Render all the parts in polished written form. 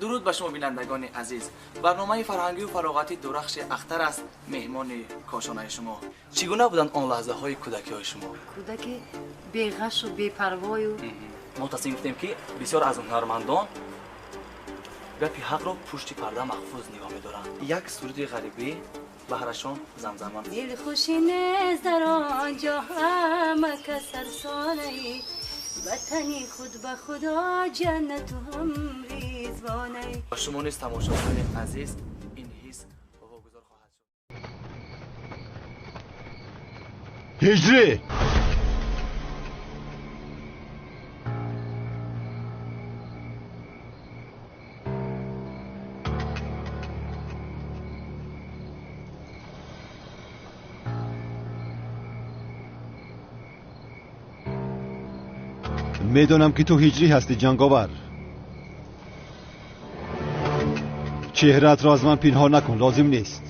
درود به شما بینندگان عزیز. برنامه فرهنگی و فراغتی درخش اختر است مهمان کاشانه شما. چگونه بودند آن لحظه های کودکی های شما؟ کودکی بی‌غش و بی‌پروا و ما تصمیم گرفتیم که بسیار از هنرمندان گپی حق را پشت پرده محفوظ نگاه می‌دارند. یک سرود غریبی بهرشان زمزمه. دل خوشی نیست در آنجا همه کس سرسانه، وطنی خود به خدا جنت و هم ریزوانه. با شما نیز تماشاگران عزیز این حس واگذار خواهد شد. هجری میدونم که تو هجری هستی جنگاور. چهره‌ات را از من پنهان نکن، لازم نیست.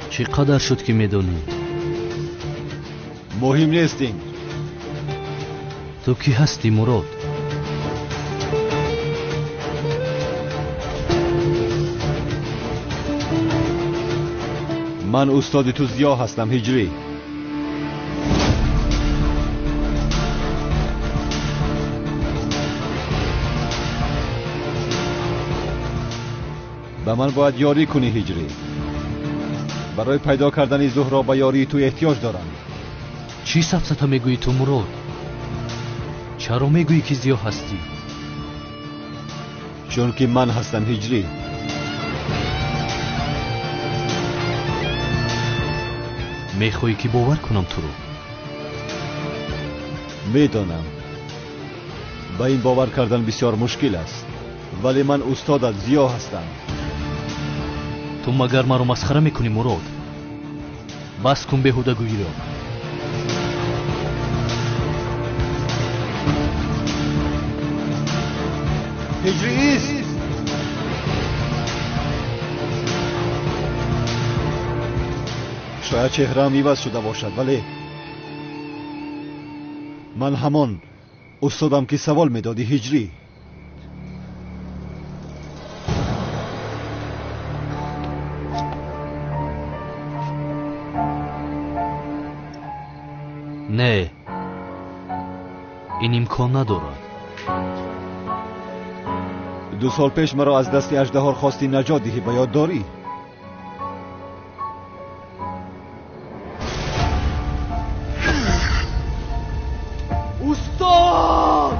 چقدر شد که میدونی؟ مهم نیستیم. تو کی هستی مراد؟ من استاد تو زیا هستم هجری. به من باید یاری کنی هجری. برای پیدا کردن زهرا به یاری تو احتیاج دارم. چی سفسطه میگویی تو مراد؟ چرا میگویی که زیا هستی؟ چون که من هستم هجری. میخوایی که باور کنم تو رو؟ میدانم به این باور کردن بسیار مشکل است، ولی من استادت زیا هستم. تو مگر مرا مسخره میکنی مراد؟ بس کن بیهوده گویی را. هجری ایست. شاید چهره‌ام عوض شده باشد، ولی من همان استادم که سوال میدادی هجری. نه، این امکان ندارد. 2 سال پیش مرا از دست اژدها خواستی نجات دهی، به یاد داری؟ استاد!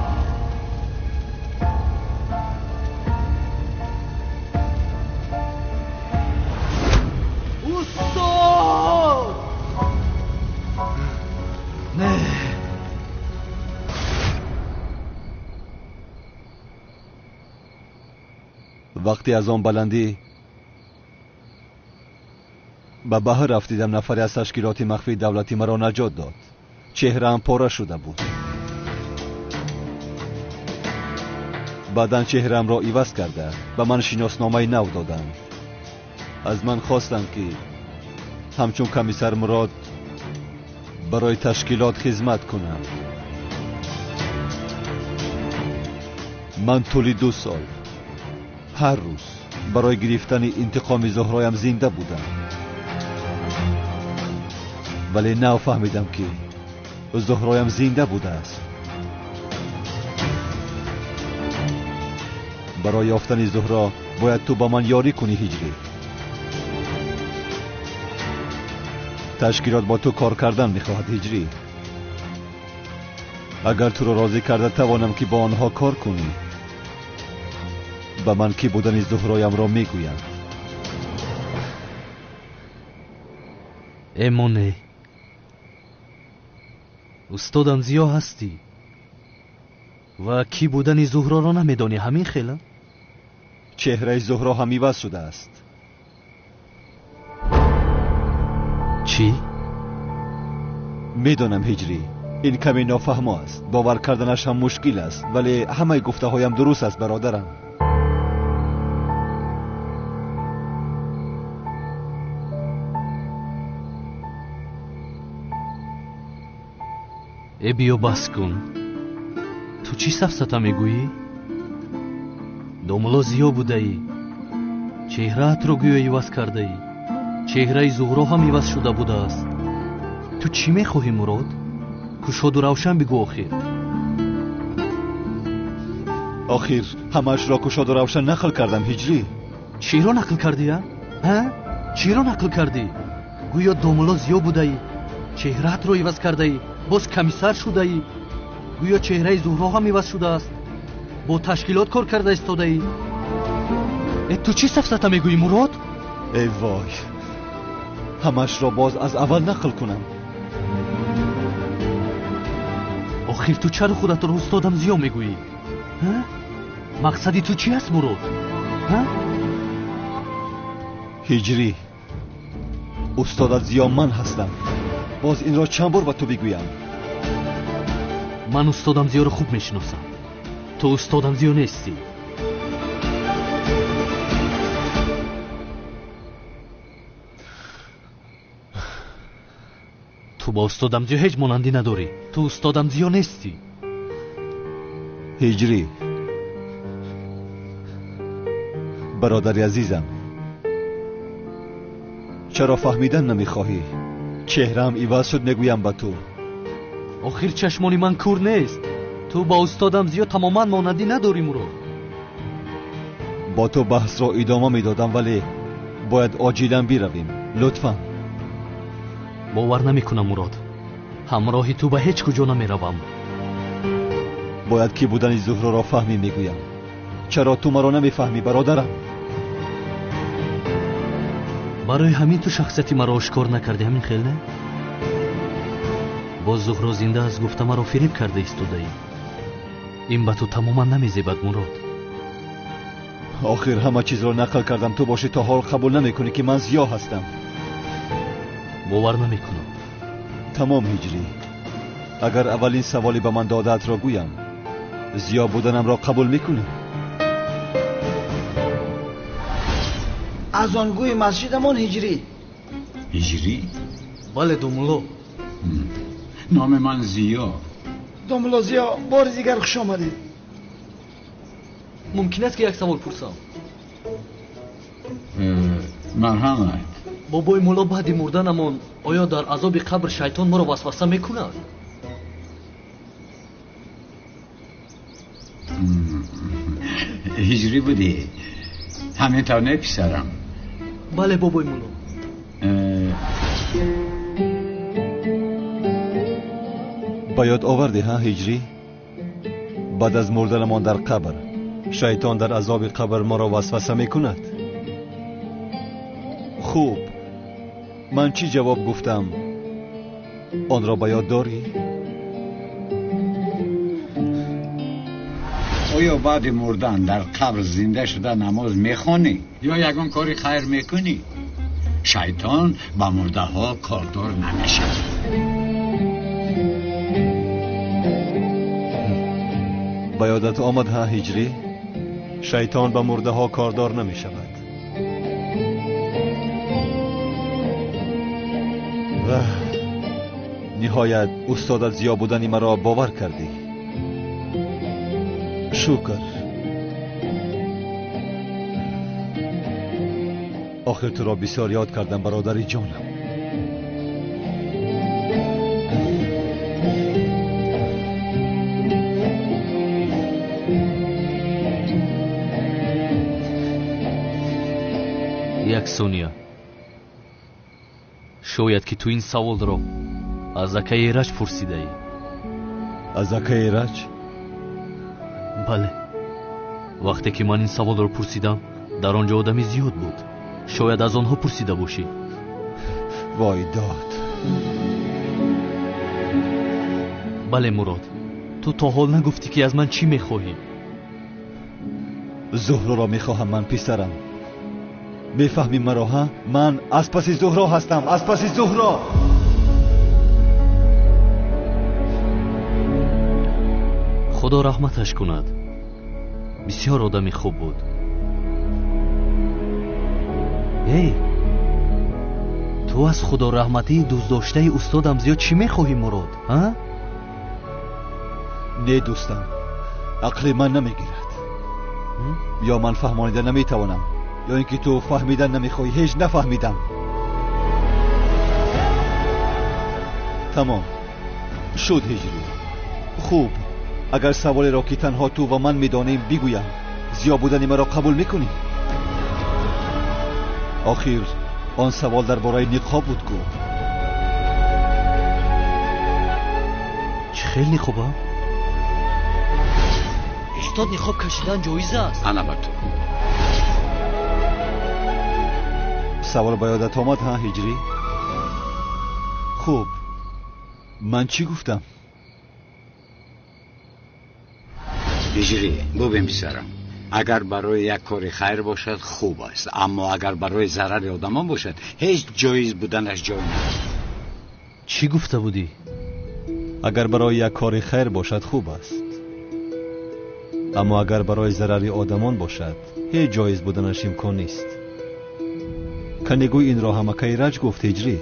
استاد! نه. وقتی از آن بلندی به بحر رفتیدم، نفری از تشکیلات مخفی دولتی مرا نجات داد. چهره‌ام پاره شده بود. بعداً چهره‌ام را عوض کرده به من شناسنامه نو دادند. از من خواستند که همچون کمیسر مراد برای تشکیلات خدمت کنم. من طول 2 سال هر روز برای گرفتن انتقام زهرایم زنده بودم، ولی نه فهمیدم که زهرایم زنده بوده است. برای یافتن زهرا باید تو با من یاری کنی هجری. تشکیلات با تو کار کردن میخواهد هجری. اگر تو را راضی کرده توانم که با آنها کار کنی. به من کی بودن زهرایم را میگویم. امونه استادم زیا هستی و کی بودنی زهرا را نمیدانی همین خیلی؟ چهره زهرا هم عوض شده است. چی؟ میدانم هجری، این کمی نافهم است، باور کردنش هم مشکل است، ولی همه گفته هایم درست است برادرم. ای بیا بس کن. تو چی سفسطه میگویی؟ دوملا زیا بوده ای، چهرهت رو گویا عوض کرده ای، چهره زهرا هم عوض شده بوده است. تو چی میخواهی مراد؟ کشاد و روشن بگو. آخر همش را کشاد و روشن نقل کردم هجری. چی را نقل کردی ها؟ چی را نقل کردی؟ گویا دوملا زیا بوده ای، چهرهت رو عوض کرده ای، باز کمیسر شده ای. گویا چهره زهرا هم عوض شده است، با تشکیلات کار کرده ایستاده ای. تو چی سفسطه میگویی مراد؟ ای وای، همش را باز از اول نقل کنم. آخر تو چرا خودت رو استادم زیا میگویی؟ مقصدی تو چی است مراد؟ هجری، استادت زیا من هستم. باز این را چند بار با تو بگویم؟ من استادم زیا رو خوب میشناسم. تو استادم زیا نیستی. تو با استادم زیا هیچ مانندی نداری. تو استادم زیا نیستی. هجری، برادری عزیزم، چرا فهمیدن نمیخواهی؟ چهرم عوض شد میگویم با تو. آخر چشمانی من کور نیست. تو با استادم زیا تماما مانندی نداری مراد. با تو بحث را ادامه میدادم، ولی باید عاجلا برویم. لطفا. باور نمیکنم مراد. همراهی تو به هیچ کجا نمیروم. باید کی بودن زهرا را فهمی میگویم. چرا تو مرا نمیفهمی برادرم؟ برای همین تو شخصیتی مرا آشکار نکردی همین خیلی نه؟ باز زهرا زنده از گفته مرا فریب کرده ایستاده ای. این به تو تماما نمیزیبد مراد. آخر همه چیز را نقل کردم، تو باشی تا حال قبول نمیکنی که من زیا هستم. باور نمیکنم. تمام هجری، اگر اولین سوالی به من دادت را گویم، زیا بودنم را قبول میکنی؟ از آنگوی مسجدمان هجری. هجری؟ بله دوملا. نام من زیا. دوملا زیا، بار دیگر خوش آمدید. ممکن است که یک سوال پرسم؟ مرحمت. بابای مولا بعد مردنمان آیا در عذاب قبر شیطان ما را وسوسه میکند؟ هجری بودی؟ همینطور نه پسرم؟ بله بابای مولا. باید آوردی ها هجری؟ بعد از مردنمان در قبر شیطان در عذاب قبر ما را وسوسه میکند. خوب، من چی جواب گفتم؟ آن را به یاد داری؟ آیا بعد مردن در قبر زنده شده نماز میخوانی یا یگان کاری خیر میکنی؟ شیطان با مرده ها کاردار نمیشه. به یادت آمد ها هجری؟ شیطان به مرده ها کاردار نمی شود. و نهایت استادت زیا بودنی مرا باور کردی. شکر. آخر تو را بسیار یاد کردم برادری جانم. یک ثانیه. شاید که تو این سوال را از اکه ایرج پرسیده ای. از اکه ایرج؟ بله. وقتی که من این سوال را پرسیدم در آنجا آدمی زیاد بود. شاید از آنها پرسیده باشی. وای داد. بله مراد، تو تا حال نگفتی که از من چی میخواهی؟ زهرا را میخواهم من پسرم. میفهمی مرا ها؟ من از پس زهرا هستم، از پس زهرا. خدا رحمتش کند. بسیار آدمی خوب بود. ای تو از خدا رحمتی دوست داشته استادم زیاد چی میخواهی مراد؟ ها؟ نه دوستم، عقل من نمیگیرد. یا من فهمانیده نمیتوانم، یا اینکه تو فهمیدن نمیخوای. هیچ نفهمیدم. تمام شد هجری. خوب، اگر سوالی را که تنها تو و من میدانیم بگویم، زیا بودن مرا قبول میکنی؟ آخر آن سوال درباره نقاب بود کو. خیلی خوبه. استاد نقاب کشیدن جایزه است. البته. سوال به یادت آمد ها هجری؟ خوب، من چی گفتم؟ هجری ببین پسرم، اگر برای یک کار خیر باشد خوب است، اما اگر برای ضرر آدمان باشد هیچ جایز بودنش جای ندارد. چی گفته بودی؟ اگر برای یک کار خیر باشد خوب است، اما اگر برای ضرر آدمان باشد هیچ جایز بودنش امکان نیست. کنیگوی این را هم کی رج گفت هجری؟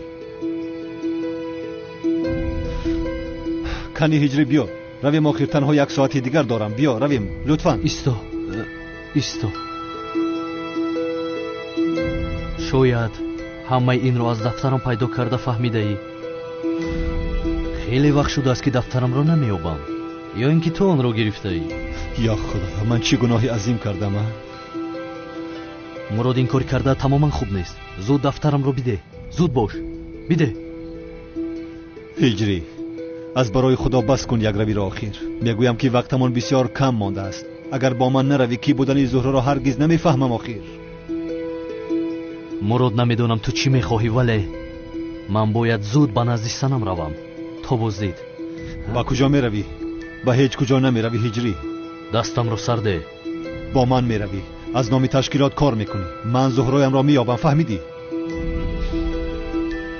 کنی هجری بیا رویم، آخر تنها یک ساعتی دیگر دارم. بیا رویم لطفاً. ایستا. شاید همه این را از دفترم پیدا کرده فهمیده ای. خیلی وقت شده است که دفترم را نمیابم، یا اینکه تو آن را گرفته ای. یا خدا، من چی گناهی عظیم کردم؟ مراد این کار کرده تماما خوب نیست. زود دفترم را بده. زود باش بده. هجری از برای خدا بس کن یک روی را. آخر میگویم که وقتمان بسیار کم مانده است. اگر با من نروی کی بودن زهرا را هرگز نمیفهمم. آخر مراد نمیدونم تو چی میخواهی، ولی من باید زود به نزد سنم روم تا بازدید. با کجا میروی؟ با هیچ کجا نمیروی هجری. دستم رو سر ده. با من میروی، از نام تشکیلات کار میکنی. من زهرایم را مییابم، فهمیدی؟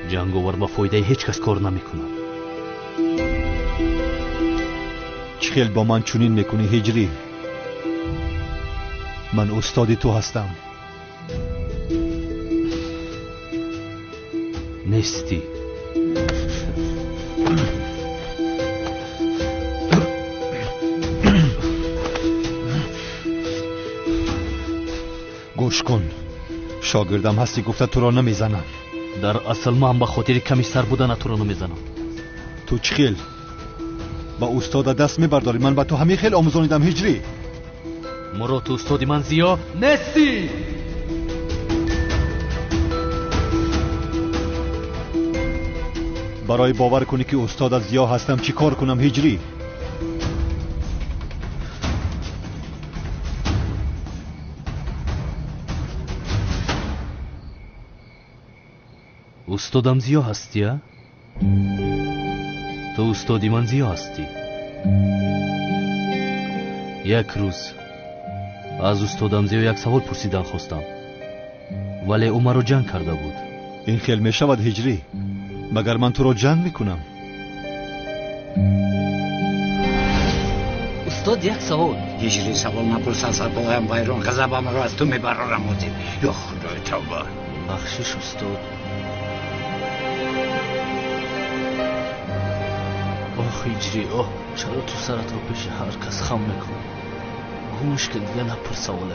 جنگاور با فایده هیچ کس کار نمیکنم. چه خیل با من چنین میکنی هجری؟ من استاد تو هستم. نیستی. گوش کن، شاگردم هستی گفته تو را نمیزنم. در اصل من به خاطر کمی سر بودن تو را نمیزنم. تو چه خیل با استاد دست میبرداری؟ من به تو همین خیل آموزانیدم هجری. مرا تو استادی من زیا نیستی. برای باور کنی که استاد زیا هستم چی کار کنم هجری؟ استادم زیا هستی ها؟ تو استادی من زیا هستی. یک روز از استادم زیا یک سوال پرسیدن خواستم، ولی او مرا جنگ کرده بود. این خیل می شود هجری؟ مگر من تو را جنگ میکنم؟ استاد یک سوال. هجری سوال نپرس، از بایم ویران غضبم را از تو میبرارم. یا خدای توبه. بخشش استاد. آخ هجری، آه چرا تو سرت رو پیش هر کس خم میکنی؟ او مشکل دیگه نپرس سواله.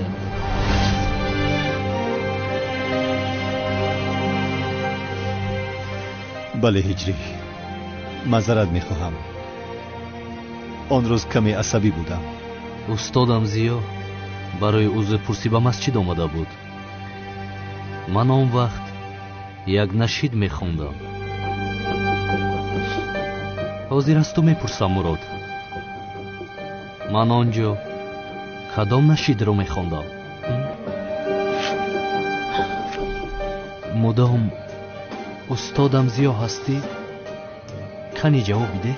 بله هجری، معذرت میخواهم. آن روز کمی عصبی بودم. استادم زیا برای عضو پرسی به مسجد آمده بود. من آن وقت یک نشید میخوندم. حاضر از تو میپرسم مراد، من آنجا کدام نشید رو میخوندم؟ استادم زیا هستی؟ کنی جواب بده.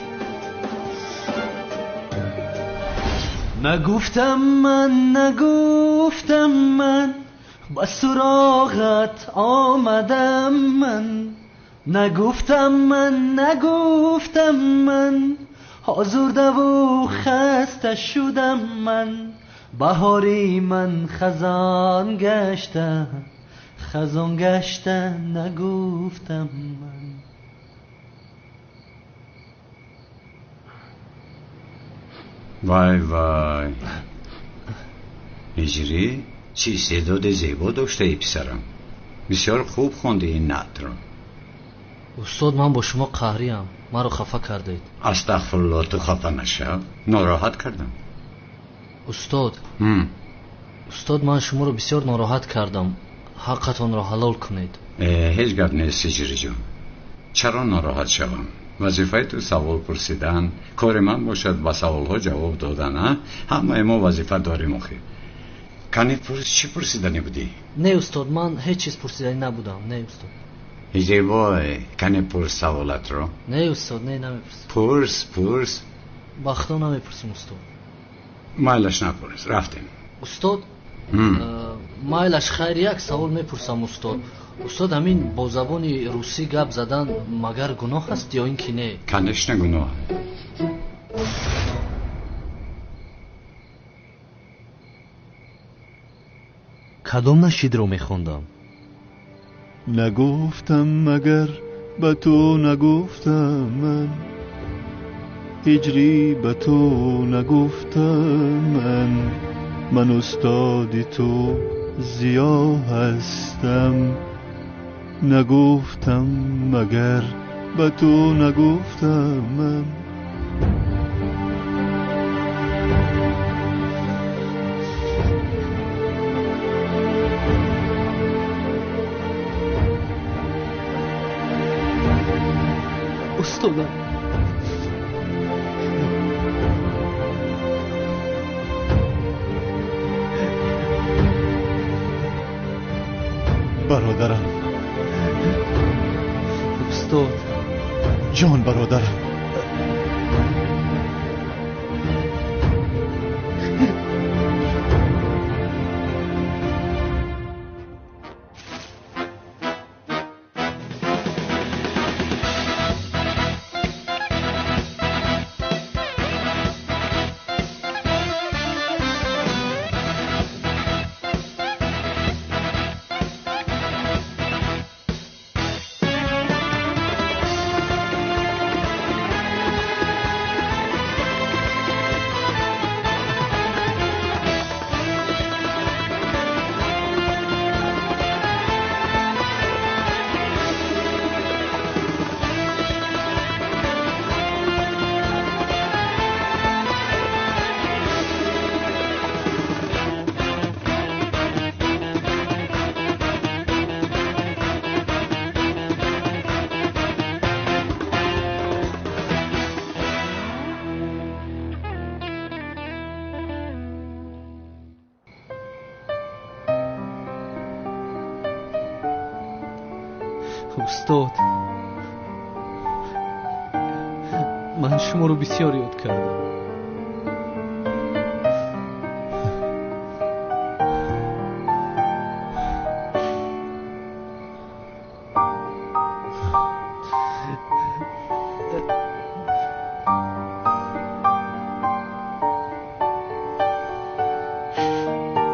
نگفتم من به سراغت آمدم من. نگفتم من آزرده و خسته شدم من. بهاری من خزان گشته نگفتم من. وای هجری چی استعداد زیبا داشته ای پسرم. بسیار خوب خوندی این نعت رو. استاد من با شما قهریم، مرا خفه کردید. استغفرالله، تو خفه نشو، ناراحت کردم. استاد من شما رو بسیار ناراحت کردم، حقتان را حلال کنید. هیچ گپ نیست هجری جان. چرا ناراحت شوم؟ وظیفه تو سوال پرسیدن، کار من باشد با سوال ها جواب دادن. همه ما وظیفه داریم آخه. کنی چی پرسیدنی بودی؟ نه استاد، من هیچ چیز پرسیدنی نبودم. نه استاد. هجری وای، کنی پرس سوالت رو؟ نه استاد، نه نمیپرسم. پرس بختا نمیپرسیم استاد. مایلش نپرس، رفتیم. استاد مایلش خیر، یک سوال میپرسم استاد. استاد همین با زبان روسی گپ زدن مگر گناه است یا اینکه نه؟ کنش نه گناه. کدام نشید رو میخوندم؟ نگفتم مگر به تو نگفتم هجری به تو نگفتم من استاد تو زیا هستم. نگفتم مگر به تو نگفتم استادم برادرم. استاد جان برادرم. استاد من شما رو بسیار یاد کردم.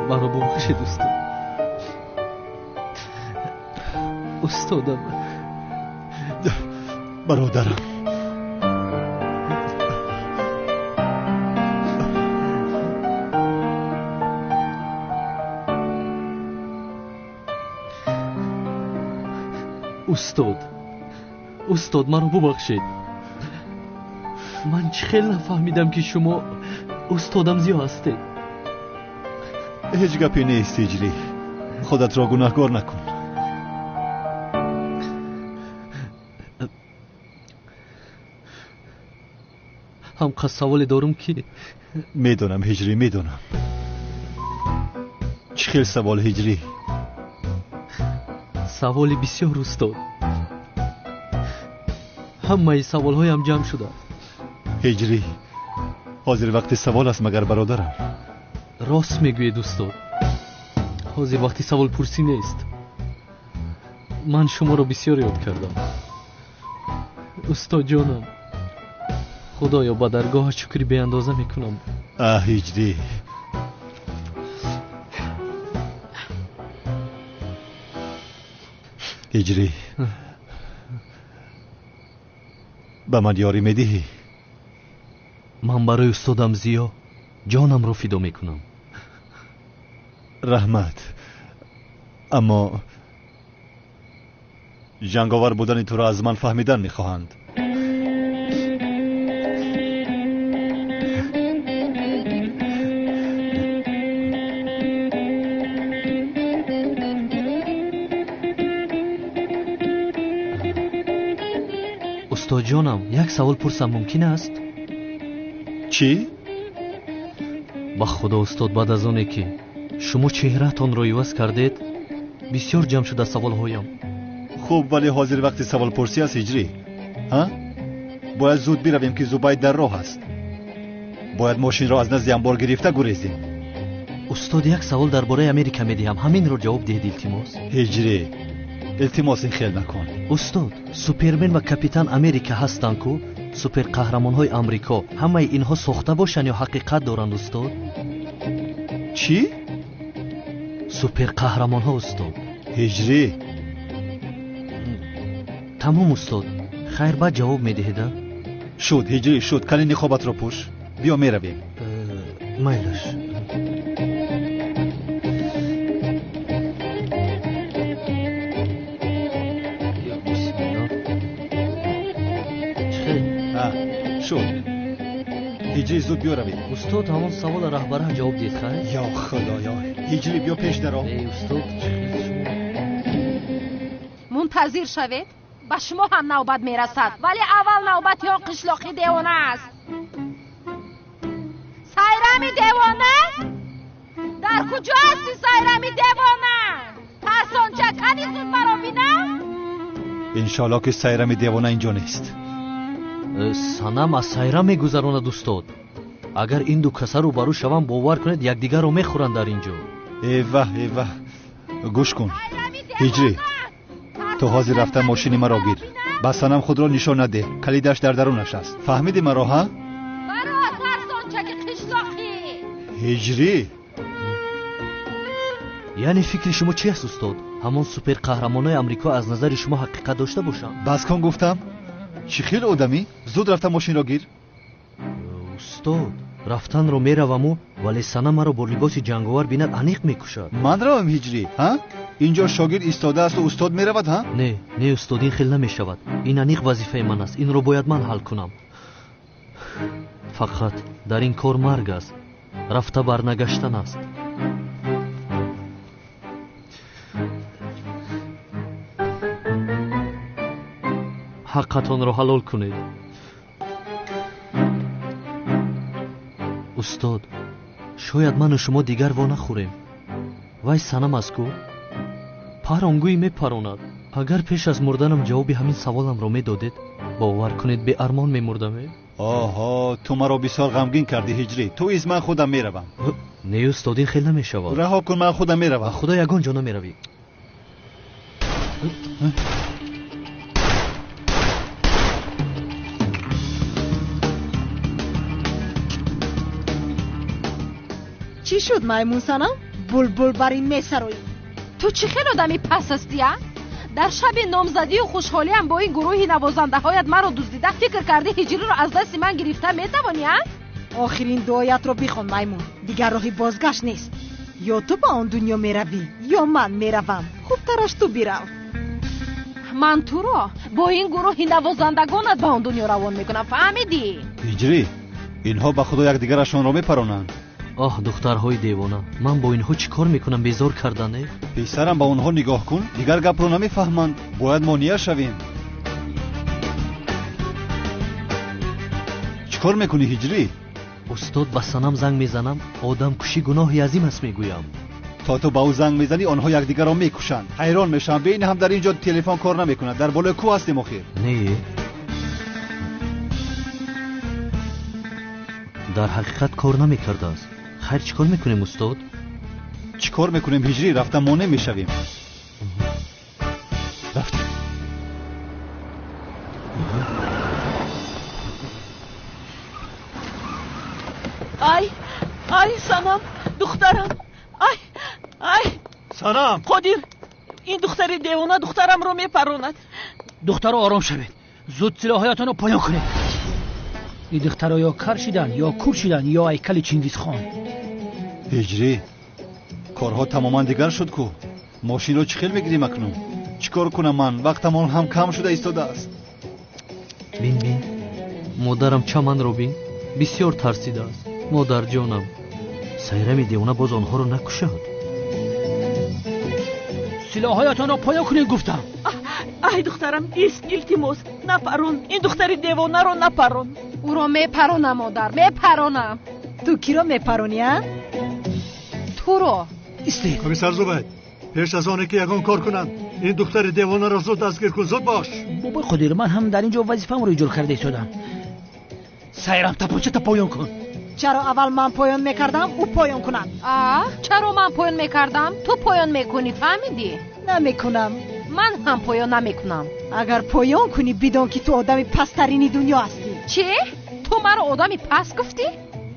مرا ببخشید استاد. استادم برادرم. استاد مرا ببخشید. من چه خیلی نفهمیدم که شما استادم زیا هستید. هیچ گپی نیست هجری، خودت را گناهکار نکن. هم خواست سوالی دارم که میدونم هجری، میدونم. چه خیلی سوال هجری؟ سوالی بسیار استاد. ҳамаи саволҳоям ҷамъ шудааст. هجری حاضر وقت سوال است مگر برادرم؟ рост мегӯед устод. ҳозир вақти саволпурсӣ нест. ман шуморо бисёр ёд кардам. устодҷонам, худоё ба даргоҳат шукри беандоза мекунам. هجری هجری به من یاری میدهی؟ ман барои устодам зиё ҷонамро фидо мекунам. رحمت اما جنگاور بودن تو را از من فهمیدن میخواهند. устодҷонам, як савол пурсам мумкин аст? چی؟ ба худо устод, баъд аз оне ки шумо чеҳраатонро иваз кардед, бисёр ҷамъ шуда саволҳоям. خوب ولی حاضر وقت سوال پرسی است هجری. ها؟ باید زود برویم که زبید در راه است. باید ماشین را از نزد انبار گرفته گریزیم. устод, як савол дар бораи Америка медиҳам, ҳаминро ҷавоб диҳед илтимос. هجری التماس این خیل نکن. устод, супермен ва капитан Америка ҳастанд ку суперқаҳрамонҳои амрико ҳамаи инҳо сохта бошанд ё ҳақиқат доранд устод? چی؟ суперқаҳрамонҳо устод. هجری тамом устод. хайр, баъд ҷавоб медиҳеда? شد هجری شد. کلی نخوابت را پوش. بیا میرویم. майлаш. شد هجری زود بیا رویم. устод, ҳамон савола раҳбара ҷавоб диҳед. хайр. یا خدایا هجری بیا پیش درآ. устод, منتظر شوید. ба шумо ҳам навбат мерасад, вале аввал навбати он қишлоқи девона аст. сайрами девона? дар куҷо ҳасти сайрами девона? тарсонча кани зуд маро бинам? انشالله که سیرم دیوانه اینجا نیست. санам аз сайра мегузаронад устод. агар ин ду каса рӯбарӯ шавам, бовар кунед якдигарро мехӯранд дар ин ҷо. ایوه ایوه گوش کن هجری، تو حاضر رفتن ماشین مرا گیر. بس سنم خود را نشان نده. کلیدش در درونش است. فهمیدی مرا ها؟ مرا ترسانچک قشلاقی. هجری яъне фикри шумо чи аст устод? ҳамон суперқаҳрамонои амрико аз назари шумо ҳақиқат дошта бошанд? بس کن گفتم. چی خیل آدمی؟ زود رفتن ماشین را گیر. устод, рафтанро мераваму, вале сана маро бо либоси ҷанговар бинад, аниқ мекушад. من روم هجری ها؟ اینجا شاگرد ایستاده است و استاد میرود ها؟ не устод, ин хел намешавад. ин аниқ вазифаи ман аст. инро бояд ман ҳал кунам. фақат дар ин кор марг аст. рафта барнагаштан аст. ҳаққатонро ҳалол кунед. устод, шояд ману шумо дигар вонахӯрем. вай санам аст ку паронгӯӣ мепаронад. агар пеш аз мурданам ҷавоби ҳамин саволамро медодед, бовар кунед беармон мемурдаме. آها تو مرا بسیار غمگین کردی هجری. تو ایز من خودم میروم. не устод, ин хел намешавад. رها کن من خودم میروم. خدا ягон ҷо намеравӣ. چی شد مایمون سنم؟ بلبل بر این میسروی. تو چی خیلی آدمی پس هستی ها؟ در شب نامزدی و خوشحالی هم با این گروهی نوازنده هایت مرا دزدیده فکر کردی هجری رو از دست من گرفته میتوانی ها؟ آخرین دعایت رو بخون مایمون. دیگر راهی بازگشت نیست. یا تو با آن دنیا میروی یا من میروم. خوب ترش تو بیرو. من تو رو با این گروهی نوازندگانت به آن دنیا روان میکنم، فهمیدی؟ هجری اینها به خدا یکدیگرشان را میپرانند. آه دخترهای دیوانه، من با اینها چی کار میکنم؟ بیزار کردنه؟ پسرم با اونها نگاه کن، دیگر گپ رو نمیفهمند. باید مانع شویم. چی کار میکنی هجری؟ استاد به سنم زنگ میزنم، آدم کشی گناهی عظیم است میگویم. تا تو با او زنگ میزنی آنها یکدیگر را میکشند. حیران میشم ببین هم در اینجا تلفن کار نمیکنه. در بالای کوه هستیم آخر. نه дар ҳақиқат кор намекардааст. хайр чӣ кор мекунем устод? چی کار میکنیم هجری؟ رفتم ما نمیشویم. رفتیم. ай санам духтарам, ай санам. қодир, ин духтари девона духтарамро мепаронад. духтаро ором шавед, зуд силоҳоятонро поён кунед. ин духтаро ё кар шидан ё кур шидан ё ҳайкали чингизхон. هجری کارها تماما دیگر شد کو. ماشین رو چی خیل بگیریم اکنون؟ چی کار کنم من؟ وقتمان هم کم شده ایستاده است. بین مادرم چمنро бин بسیار ترسیده است. مادر جانم сайрами девона боз онҳоро накушад. силоҳоятонро поён кунед гуфтам. ай духтарам, илтимос напарон, ин духтари девонаро напарон. уро мепаронам модар, мепаронам. ту киро мепарони а? туро. истед. комиссар зубайд, пеш аз оне ки ягон кор кунанд, ин духтари девонаро зуд дастгир кун, зуд бош. бобои қодир, ман ҳам дар ин ҷо вазифаамро иҷро карда истодам. сайрам тапончата поён кун. чаро аввал ман поён мекардам, ӯ поён кунад. чаро ман поён мекардам, ту поён мекунӣ, фаҳмидӣ? намекунам. ман ҳам поён намекунам. агар поён кунӣ бидон ки ту одами пасттарини дунё ҳастӣ. чӣ? ту маро одами паст гуфтӣ?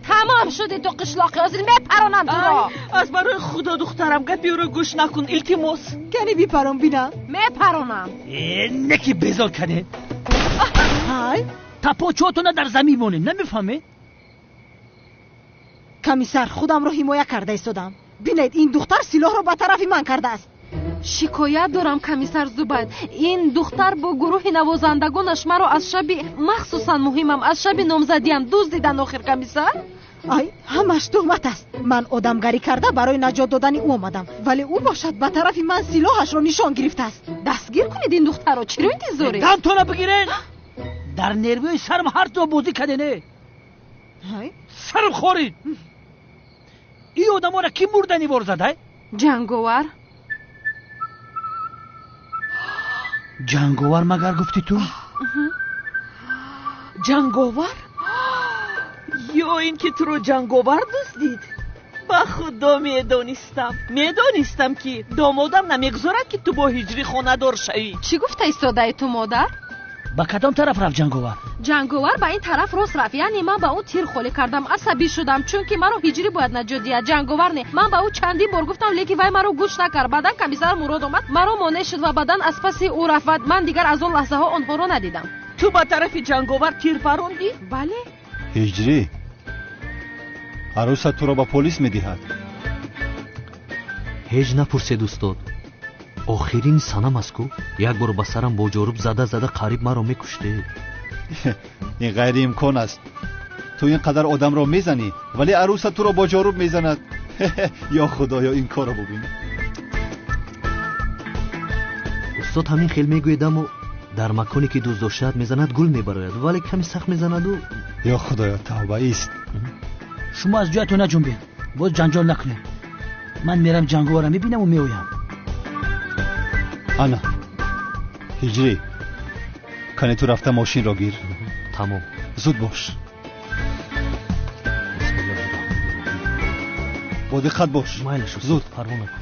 тамом шуди ту қишлоқи озил, мепаронам туро. аз барои худо духтарам, гапи ӯро гӯш накун, илтимос. кани бипарон бина. мепаронам. неки безор кадед. ҳай тапончаотона дар замин монем, намефаҳмед? комиссар, худамро ҳимоя карда истодам. бинед, ин духтар силоҳро ба тарафи ман кардааст. шикоят дорам комиссар зубайд. ин духтар бо гурӯҳи навозандагонаш маро аз шаби, махсусан муҳимам, аз шаби номзадиам дуздидан. охир комиссар, ай ҳамаш тӯҳмат аст. ман одамгарӣ карда барои наҷот додани ӯ омадам, вале ӯ бошад ба тарафи ман силоҳашро нишон гирифтааст. дастгир кунед ин духтарро. чиро интизоред? дантона бигиред. дар нервиҳои сарм ҳар ҷо бозӣ кадене. сарм хорид. ин одаморо ки мурдани вор задай? ҷанговар. ҷанговар магар гуфти ту? ҷанговар? ё ин ки туро ҷанговар дуздид? ба худо медонистам ки домодам намегузорад ки ту бо ҳиҷрӣ хонадор шавӣ. чӣ гуфта истодаи ту модар? ба кадом тараф рафт ҷанговар? ҷанговар ба ин тараф рост рафт. яъне ман ба ӯ тир холӣ кардам, асабӣ шудам, чунки маро ҳиҷрӣ бояд наҷот диҳад. ҷанговар не. ман ба ӯ чандин бор гуфтам, лекин вай маро гӯш накард. баъдан комиссар мурод омад, маро монеъ шуд ва баъдан аз паси ӯ рафт. ман дигар аз он лаҳзаҳо онҳоро надидам. ту ба тарафи ҷанговар тир фаронди? бале. هجری عروست تو را با پلیس میدهد. ҳеҷ напурсед устод. охирин санам аст ку. як бор ба сарам бо ҷоруб зада қариб маро мекуштед. این غیر امکان است. تو اینقدر آدم را میزنی ولی عروست تو را با جارب میزند. یا خدایا این کار را ببین. устод ҳамин хел мегӯед, аммо дар маконе ки дӯст дошад мезанад гул мебарояд, вале ками сахт мезанаду. یا خدایا توبه است. шумо аз ҷоятон наҷунбед, боз ҷанҷол накунед. ман мерам ҷанговарро мебинаму меоям. انا هجری کنی تو رفته ماشین را گیر. тамом. زود باش. با دقت باش. майли шуд. زود. парво накун.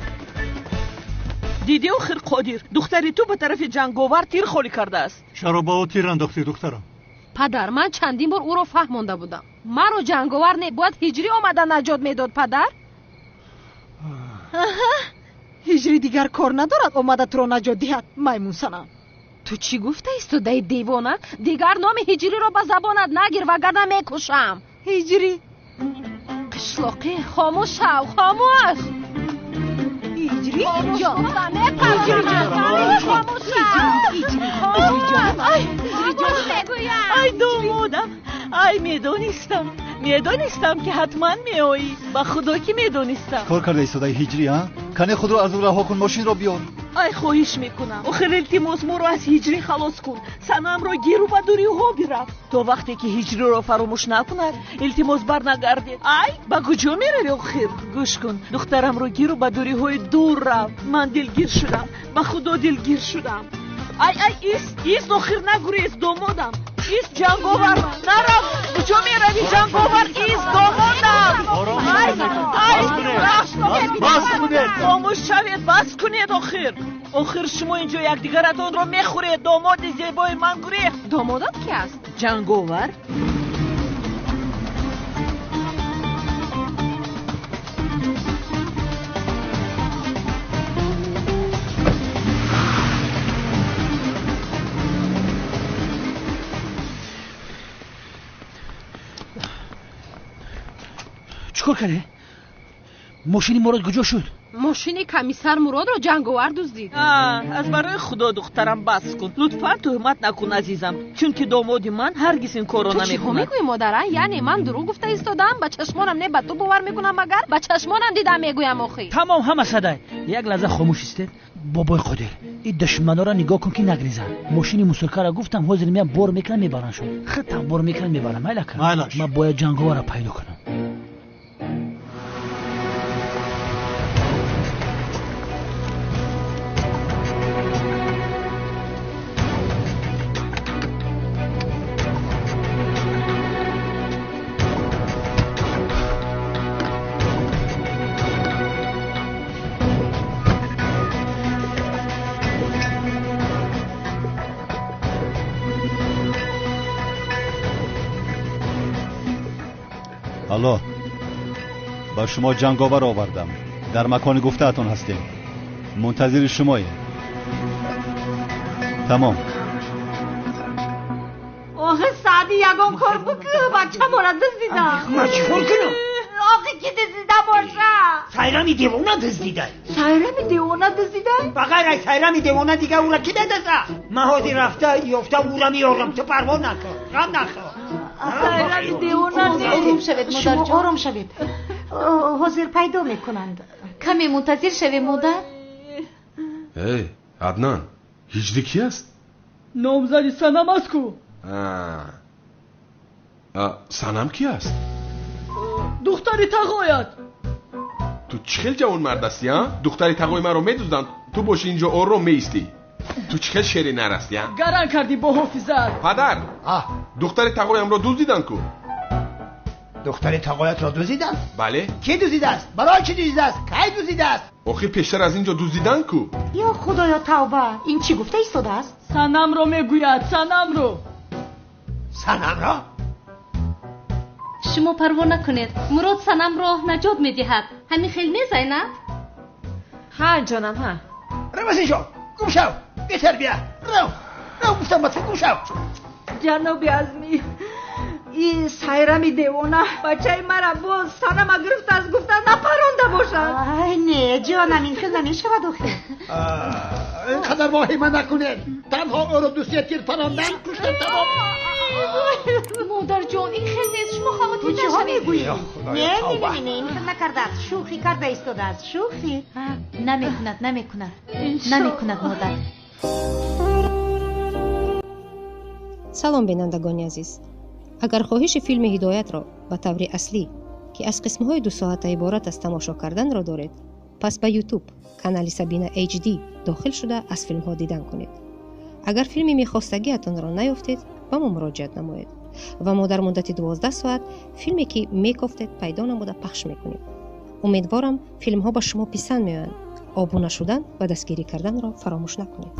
диди охир қодир, духтари ту ба тарафи ҷанговар тир холӣ кардааст. чаро ба ӯ тир андохтӣ духтарам? падар, ман чандин бор ӯро фаҳмонда будам. маро ҷанговар не, бояд ҳиҷрӣ омада наҷот медод. падар, ҳиҷрӣ дигар кор надорад омада туро наҷот диҳад. маймун санам, ту чӣ гуфта истодаи девона? дигар номи ҳиҷриро ба забонат нагир, вагарна мекушам. ҳиҷрӣ қишлоқӣ, хомӯш шав, хомӯш. ҳиҷрӣ ҷон, хомӯш шав. ай домодам, ай медонистам ки ҳатман меоӣ. ба худо ки медонистам. کار کرده ایستاده هجری ها؟ کنی خود رو از او رها کن، ماشین را بیار. ай хоҳиш мекунам, охир илтимос моро аз ҳиҷрӣ халос кун. санамро гиру ба дуриҳо бирафт. то вақте ки ҳиҷриро фаромӯш накунад, илтимос барнагардед. ай ба куҷо меравӣ охир? гӯш кун, духтарамро гиру ба дуриҳои дур рафт. ман дилгир шудам, ба худо дилгир шудам. ай ист охир нагурез домодам. ایست جنگاور نرم کجا میروی جنگاور ایست دامادم خاموش شوید بس کنید آخر شما اینجا یکدیگرتان را میخورید داماد زیبای من گریخت دامادت کی است؟ جنگاور چیکار کرده؟ ماشین مراد کجا شد؟ ماشین کمیسر مراد رو جنگاور دزدید. از برای خدا دخترم بس کن لطفا تهمت نکن عزیزم چون که داماد من هرگز این کارو نمیکنه. تو چی میگویی مادران؟ یعنی من دروغ گفته ایستادم؟ با چشمانم نه به تو باور میکنم مگر با چشمانم دیدم میگویم آخی. تمام همه صدای یک لحظه خاموش استید. بابای قادر این دشمنا را نگاه کن که نگریزن. ماشین موسیقی را گفتم حاضر میام بار میکنم میبرنشون. خطا بار میکنم میبرم. من باید جنگاور را پیدا کنم. الو با شما جنگاور آوردم در مکان گفته اتون هستیم منتظر شماییم تمام آخه سعدی یگان کار بکن بچه مورد دزدیدم ما چیکار کنم آخه کی دزدیده باشه سایرامی دیوانه دزدیده سایرامی دیوانه دزدیده بغیر از سایرامی دیوانه دیگه او را کی دزده محاضی رفته یافته او را میارم تو پروا نکن غم نخور سایرامی دیوانه آروم شوید مادر شما جان. آروم شوید حاضر پیدا میکنند کمی منتظر شوی مادر. ای عدنان هجری کی است؟ نامزدی سنم است کو سنم کی است؟ دختری تقایت تو چخیل جوان مرد هستی ها؟ دختری تقوی من رو میدوزدن تو باشی اینجا آروم میستی تو چخیل شری نرستی ها؟ گران کردی با حافظت پدر دختری تقوی هم رو دزدیدن کو؟ دختر تقایت را دزدیدن؟ بله کی دزدیده است؟ برای چی دزدیده است؟ کی دزدیده است؟ آخه پیشتر از اینجا دزدیدن کو؟ یا خدایا توبه این چی گفته ایستاده است؟ سنم رو میگوید سنم رو سنم را؟ شما پروا نکنید مراد سنم راه نجات میدهد. همین خیلی نیست زینب؟ ها جانم ها. رو بس اینجا گم شو بهتر بیا رو گفتم بطفه گم شو جناب عزمی این سایرامی دیوانه بچه مرا باز سنم گرفت از گفتن نپرانده باشد. آی نه جانم این خیلی نمیشود آخه اینقدر واهمه نکنید تنها او رو دوستیت گیر پراندن کشتن تمام مادر جان این خیلی نیست شما تو خواهد چه ها میگویی؟ یا خدایا توبه. نه این خیلی نکرده است شوخی کرده ایستاده است شوخی نمیکند مادر. салом бинандагони азиз агар хоҳиши филми ҳидоятро ба таври аслӣ ки аз қисмҳои 2 соата иборат аз тамошо карданро доред пас ба ютуб канали Сабина HD дохил шуда аз филмҳо дидан кунед. агар филми мехостагиатонро наёфтед ба мо муроҷиат намоед ва мо дар муддати 12 соат филме ки мекофтед пайдо намуда пахш мекунем. умедворам филмҳо ба шумо писанд меоянд. обуна шудан ва дастгирӣ карданро фаромӯш накунед.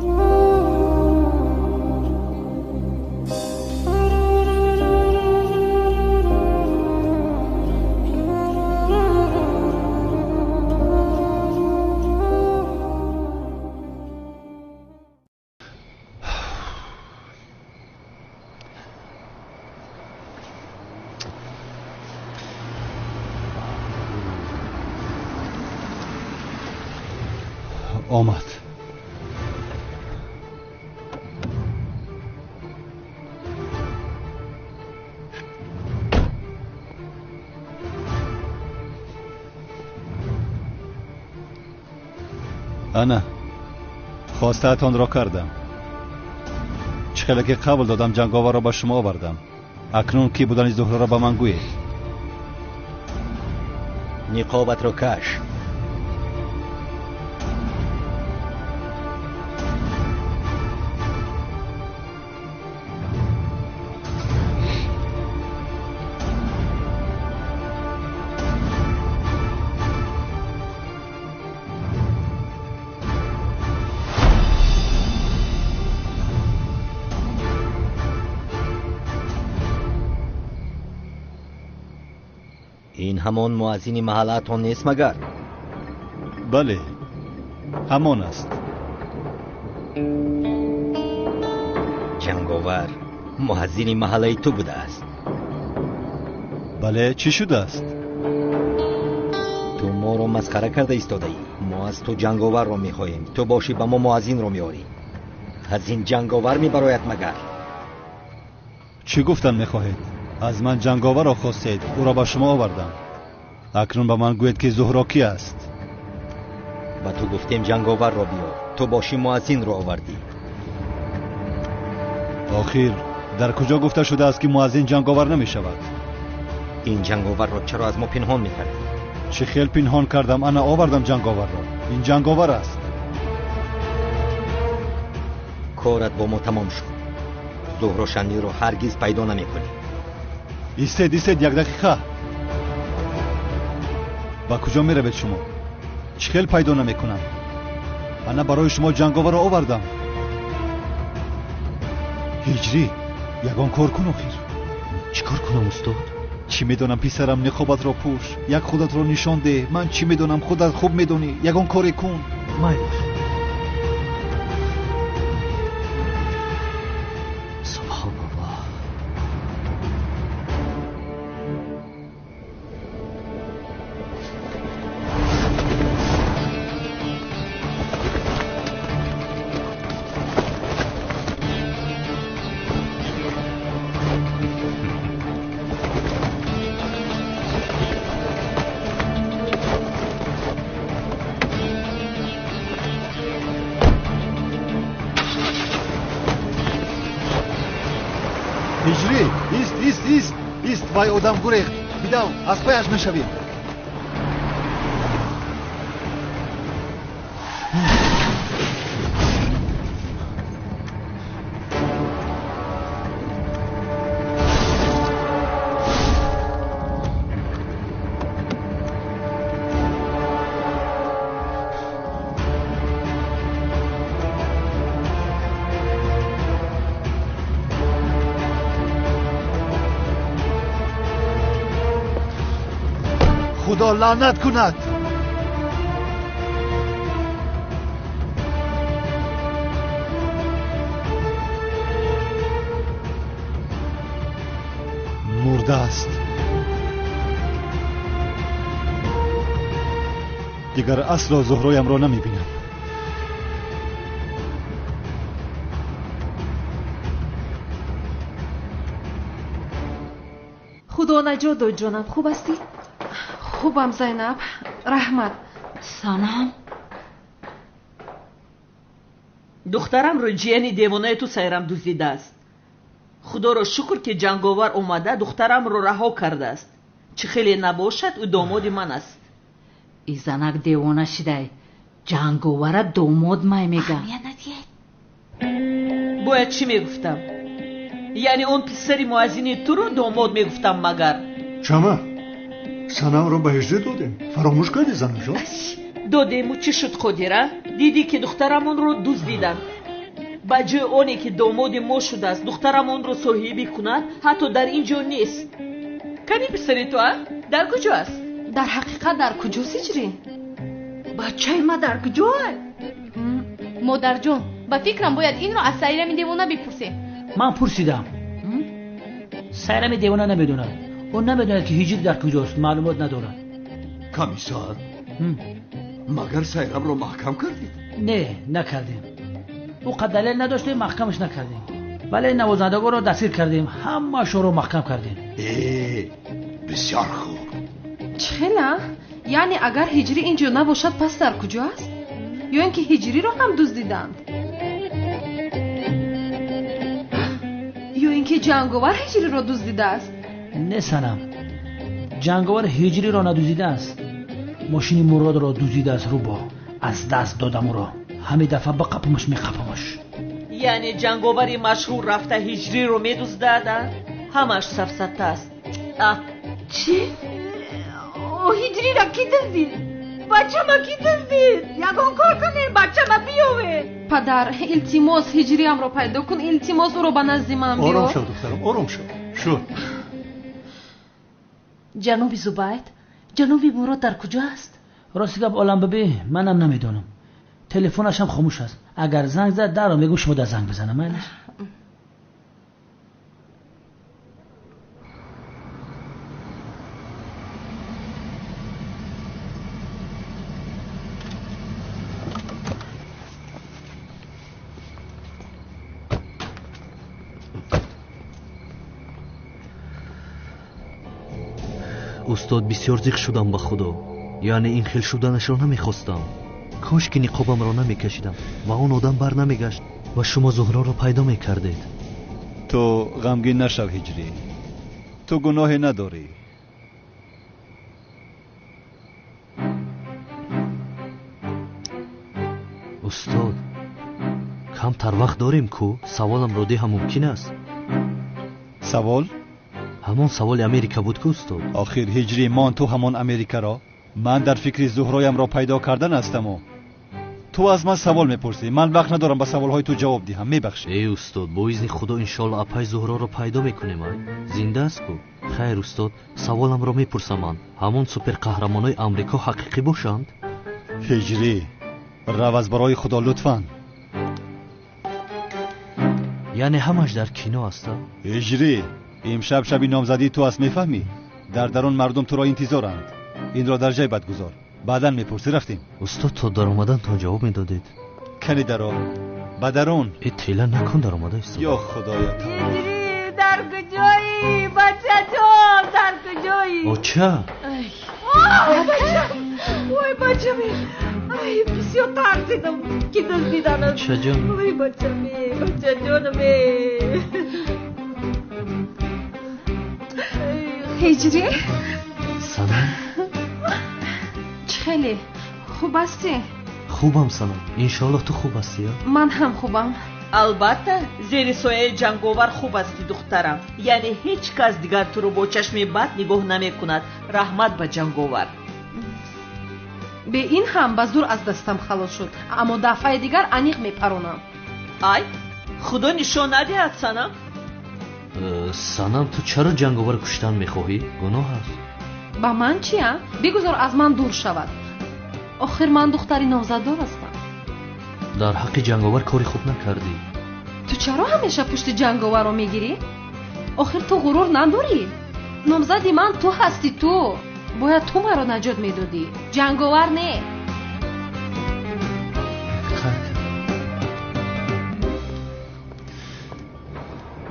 آمد انا خواسته‌تان را کردم چخیلی که قبول دادم جنگاور را به شما آوردم اکنون کی بودن زهره را به من گویید نقابت را کش همون مؤذن محلاتون نیست مگر؟ بله همان است. جنگاور مؤذن محله تو بوده است. بله چی شده است؟ تو ما رو مسخره کرده ایستاده ای. ما از تو جنگاور رو میخواهیم، تو باشی به ما مؤذن رو میاری. از این جنگاور میبراید مگر؟ چی گفتن میخواهید؟ از من جنگاور را خواستید، او را به شما آوردم. اکنون به من گوید که زهرا کی است؟ با تو گفتیم جنگاور را بیار، تو باشی مؤذن رو آوردی. آخر در کجا گفته شده است که مؤذن جنگاور نمی شود؟ این جنگاور را چرا از ما پنهان میکردی؟ چه خیل پنهان کردم؟ انا آوردم جنگاور را. این جنگاور است. کارت با ما تمام شد. زهرا شنی رو هرگز پیدا نمیکنی. ایستید یک دقیقه. با کجا میروید شما؟ چه خیل پیدا نمیکنم. انا برای شما جنگاور را آوردم. هجری یگان کار کن آخر. چی کار کنم استاد؟ چی میدونم پسرم، نخوبت را پوش، یک خودت را نشان ده. من چی میدونم، خودت خوب میدونی. یگان کاری کن. مایل سبحان الله. هجری ایست وای آدم گریخت. بیدو از پایش نشوید. خدا لعنت کند. مرده است. دیگر اصلا زهرایم را نمیبینم. خدا نجات داد جانم. خوب هستی؟ خوبم زینب. رحمت. سانم دخترم رو جیانی دیوانه تو سیرم دزدیده است. خدا رو شکر که جنگاور اومده دخترم رو رها کرده است. چه خیلی نباشد او داماد من است. ای زنک دیوانه شده. جنگاور داماد مای میگه. باید چی میگفتم؟ یعنی اون پسری مؤذن تو رو داماد میگفتم مگر؟ چما سنم رو به هجری دادیم. فراموش کردی زنم جان؟ دادیم و چی شد خودیره؟ دیدی که دخترمون رو دزدیدن. با جای اونی که داماد ما شده است دخترمون رو صاحبی کند حتی در اینجا نیست. کنی پسری تو در کجا است؟ در حقیقت در کجاست هجری؟ بچه ما در کجا؟ مادر جان با فکرم باید این رو از سیرم دیوانه بپرسیم. من پرسیدم. سیرم دیوانه نمیدونه. اون نمیدونه که هجری در کجاست. معلومات نداره. کمیسار مگر سیرم رو محکم کردید؟ نه نکردیم. او قد دلیل نداشته محکمش نکردیم. ولی نوازندگان رو دستگیر کردیم. همه شو رو محکم کردیم. بسیار خوب. چلا؟ یعنی اگر هجری اینجا نباشد پس در کجاست؟ یا اینکه هجری رو هم دزدیدند؟ یا اینکه جنگاور هجری رو دزدیده است؟ نه سنم، جنگاور هجری را ندزدیده است. ماشین مراد را دزدیده است. رو با از دست دادم را. همه دفعه با قپمش میقپمش. یعنی جنگاوری مشهور رفته هجری رو میدزدد؟ همش سفسطه است. چی؟ هجری را کی دزدید؟ بچه ما کی دزدید؟ یگان کار کنه بچه ما بیاوه. پدر التماس هجری هم رو پیدا کن. التماس او رو به نزد من بیار. آرام شو دخترم، آرام شو. جناب زبید جنابی مراد در کجا است؟ راستی گپ عالم ببی منم نمیدونم. تلفنش هم خاموش است. اگر زنگ زد در رو میگم شما در زنگ بزنم. مالش استاد بسیار زیق شدم به خدا. یعنی این خیل شدنش را نمیخواستم. کاش که نقابم را نمیکشیدم و اون آدم بر نمیگشت و شما زهرا را پیدا میکردید. تو غمگین نشو هجری. تو گناه نداری. استاد کمتر وقت داریم کو سوالم را دهم ممکن است؟ سوال؟ همون سوال امریکا بود که استاد. آخر هجری مان تو همون امریکا را؟ من در فکر زهرایم را پیدا کردن هستم و تو از من سوال میپرسی. من وقت ندارم به سوالهای تو جواب دهم. میبخشی؟ ای استاد با اذن خدا انشالله اپای زهرا را پیدا میکنیم. زنده است کو؟ خیر استاد سوالم را میپرسم. من همون سوپر قهرمانای امریکا حقیقی باشند؟ هجری رو از برای خدا لطفاً. یعنی همش در کینو است؟ هجری امشب شبی نامزدی تو است میفهمی؟ در درون مردم تو را انتظارند. این را در جای بد گذار. بعداً میپرسی. رفتیم. استاد تا در آمدن تا جواب میدادید. کنی درا با درون اطلاع نکن در آمده است. یا خدایا هجری در کجایی؟ بچه جان در کجایی؟ بچه وای بچه می ای بسیار ترسیدم که دزدیدنم. بچه جان وای بچه جان می هجری سنم خیلی خوب هستی؟ خوبم سنم. انشالله تو خوب هستی؟ من هم خوبم. البته زیر سایه جنگاور خوب هستی دخترم. یعنی هیچ کس دیگر تو رو با چشم بد نگاه نمی کند. رحمت به جنگاور. به این هم به زور از دستم خلاص شد اما دفعه دیگر انیق میپرونم. ای خدا نشان ندهد سنم. سنم تو چرا جنگاور کشتن میخواهی؟ گناه است. با من چیه؟ بگذار از من دور شود. آخر من دختری نامزددار هستم. در حق جنگاور کاری خوب نکردی. تو چرا همیشه پشت جنگاور رو میگیری؟ آخر تو غرور نداری؟ نامزدی من تو هستی. تو باید تو مرا نجات میدادی، جنگاور نه.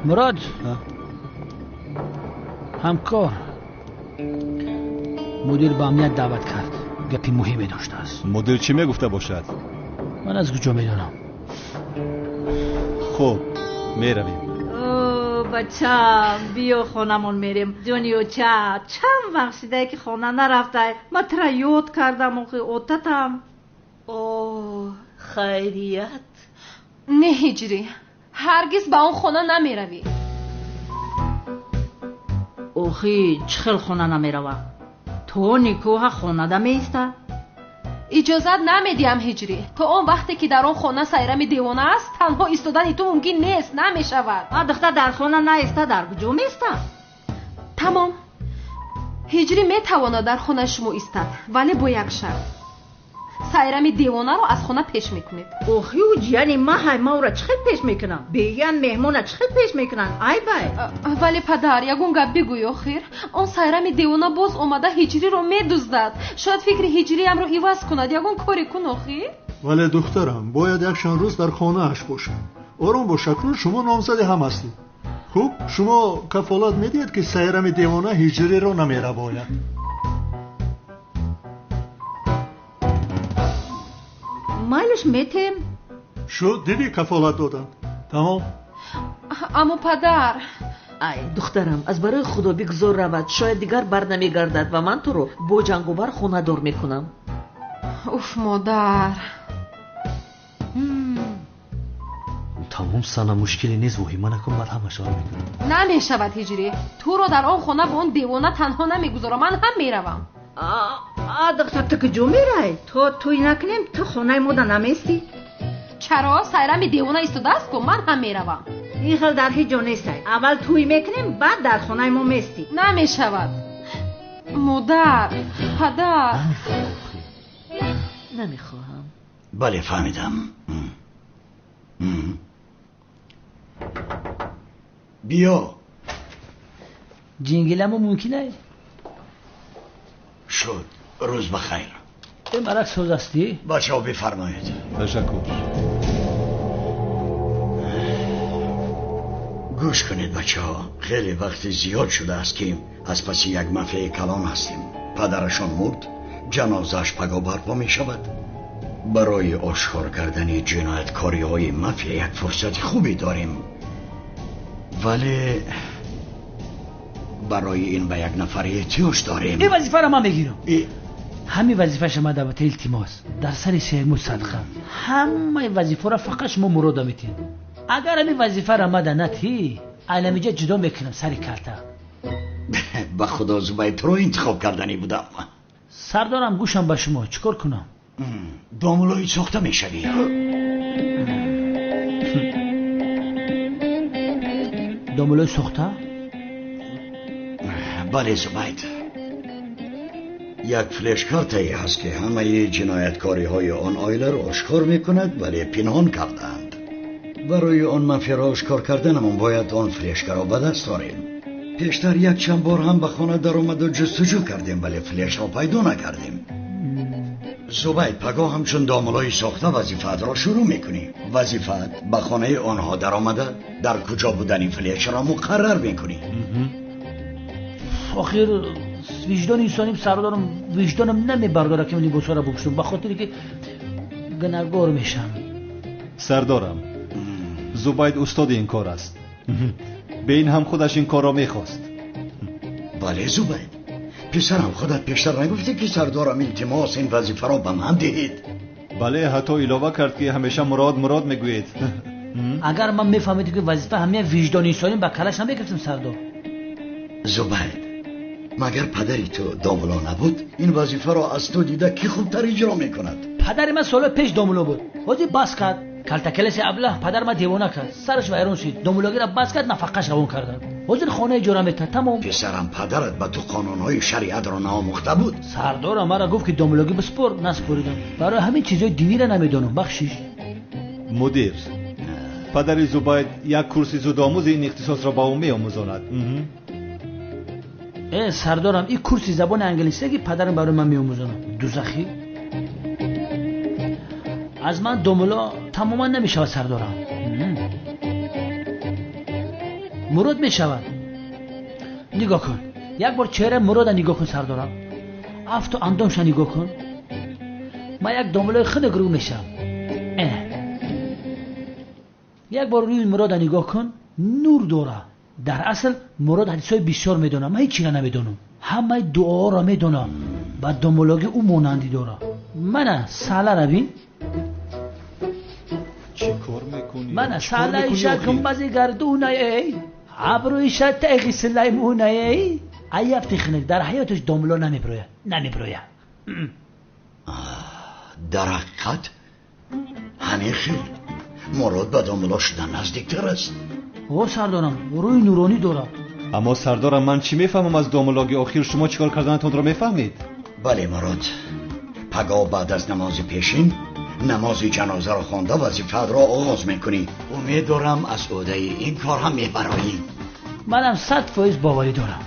مراد همکار مدیر به امنیت دعوت کرد. گپی مهمی داشته است. مدیر چی میگفته باشد؟ من از کجا میدانم؟ خب میرویم. بچم بیا خونمون میریم. جونیو چند وقت شده که خونه نرفته. من ترا یاد کردم و اوتتم. اوه خیریت؟ نه هجری هرگز به اون خونه نمیروی. اوخی چخل خونه نمیروم. تو نیکوها خونه دا میسته؟ اجازت نمیدیم هجری. تو اون وقتی که در اون خونه سیرم دیوانه است تنها ایستادن تو ممکن نیست. نمیشود. دختر در خونه نایسته در کجا میسته؟ تمام. هجری میتواند در خونه شما ایستد ولی با یک شرط. سیرم دیوانه رو از خونه پیش میکنید. اوخی یعنی ما را چخل پیش میکنم؟ بیان مهمون چخل پیش میکنن؟ ای بای ولی پدر یگون گپ بگوی آخر. اون سیرم دیوانه باز اومده هجری رو میدزدد. شاید فکر هجری هم رو عوض کند. یگون کاری کن آخر. ولی دخترم باید یک چند روز در خانه اش باشه. آرام باش. اکنون شما نامزد هم هستید. خوب شما کفالت میدید که سیرم دیوانه هجری رو نمیره باید. مایلش میتیم شد دیدی کفالت دادن. تمام. اما پدر ای دخترم از برای خدا بگذار رود. شاید دیگر بر نمیگردد و من تو رو با جنگاور خونه دار میکنم. اوف مادر. تمام سنم مشکلی نیست. وحیمه نکن. بعد همه شار میکنم. نمیشود هجری. تو رو در آن خونه با اون دیوانه تنها نمیگذارم. من هم میروم. دختر تو کجا میری؟ تو توی نکنیم تو خونه ما نمیستی؟ چرا؟ سیرم دیوانه ایستاده است که من هم میروم. این خیل در هیچ جا نیستی. اول توی میکنیم بعد در خونه ما میستی. نمیشود. مادر، پدر. نمیخواهم. بله فهمیدم. بیا. جنگلمو ممکنه؟ شد. روز بخیر. این برک سوز استی؟ بچه ها بفرمایید. تشکر. گوش کنید بچه ها، خیلی وقت زیاد شده است که از پس یک مافیای کلان هستیم. پدرشان مرد، جنازش پگاه برپا می شود. برای آشکار کردن جنایتکاری های مافیا یک فرصت خوبی داریم، ولی برای این به یک نفر احتیاج داریم. این وظیفه را من بگیرم. همین وظیفه شما دعوت التماس در سر شیخ صدقه. همه وظیفه را فقط شما مراد میتین. اگر همین وظیفه را مده نتی علمیجا جدا میکنم سر کلته. به خدا زبید رو انتخاب کردنی بودم. سردارم گوشم به شما، چیکار کنم؟ داملوی ساخته میشوی. داملوی ساخته؟ بله زبید. یک فلش کارتایی هست که همه جنایتکاری های آن آیله را آشکار میکند ولی پنهان کردند. برای آن مافیا را آشکار کردنمون باید آن فلش را به دست داریم. پیشتر یک چند بار هم به خانه در آمد و جستجو کردیم ولی فلش را پیدا نکردیم. زبید پگاه همچون داملای ساخته وظیفت را شروع میکنی. وظیفت به خانه آنها در آمده در کجا بودن فلش را مقرر میکنی. آخر وجدان انسانی سردارم وجدانم نمیبرداره که من لباسا را بپوشم، به خاطری که گناهکار میشم. سردارم زبید استاد این کار است. به این هم خودش این کار را میخواست. بله زبید، پسرم خودت پیشتر نگفتی که سردارم التماس این وظیفه را به من دهید؟ بله، حتی علاوه کرد که همیشه مراد میگوید. اگر من میفهمیدم که وظیفه همه وجدان انسانی به کلش نمیگرفتم سردار. زبید، مگر پدری تو داملا نبود؟ این وظیفه را از تو دیده کی خوبتر اجرا میکند؟ پدر من سال پیش داملا بود، وقتی بس کرد کلتکلس ابله پدر ما دیوانه کرد، سرش ویران شد، داملاگی را بس کرد نفقش روان کردن. حاضر خانه اجاره میکرد تمام. پسرم پدرت به تو قانونهای شریعت را ناموخته بود؟ سردار مرا گفت که داملاگی بسپر، نسپریدم. برای همین چیزای دینی را نمیدونم. بخشش مدیر، پدر زبید یک کرسی زودآموز این اختصاص را با او میآموزاند. سردارم این کورس زبان انگلیسی که پدرم برای من میآموزونه. دوزخی از من داملا تماما نمیشود سردارم. مراد میشود. نگاه کن، یک بار چهره مراد نگاه کن سردارم. افت اندامش نگاه کن. من یک داملای خیلی گرو میشم. یک بار روی مراد نگاه کن، نور داره. در اصل مراد حدیثای بسیار میدونم، من هیچی نمیدونم. همه دعا را میدونم. بعد داملاگی او مانندی داره. من ساله رو بین. چی کار میکنی؟ من ساله ایشا گنبزی گردونه ای، ابرویشا تیغی سلیمونه ای. ایفتی خنک در حیاتش داملا نمیبرویه. در حقیقت همین خیلی مراد به داملا شدن نزدیکتر است. او سردارم روی نورانی داره. اما سردارم من چی میفهمم از داملاگی؟ آخر شما چیکار کردنتون را میفهمید؟ بله مراد، پگاه بعد از نماز پیشین نماز جنازه را خوانده وظیفت را آغاز میکنی. امیدوارم از عهده این کار هم میبرایی. منم 100% باوری دارم.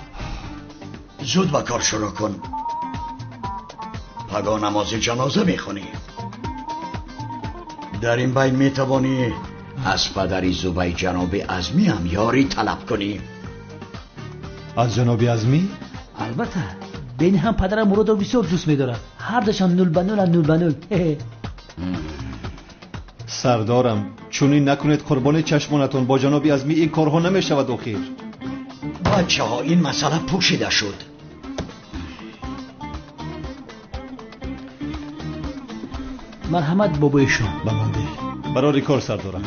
زود به کار شروع کن. پگاه نماز جنازه میخونی. در این بین میتوانی از پدری زبید جناب عظمی هم یاری طلب کنی. از جناب عظمی؟ البته بین هم پدرم مراد رو بسیار دوست میدارم. هر دشان 0 به 0 سردارم چونین نکنید قربان چشمانتون، با جناب عظمی این کارها نمیشود. آخر بچه ها این مسئله پوشیده شد. مرحمت بابایشون بمانده برای کار سردارم.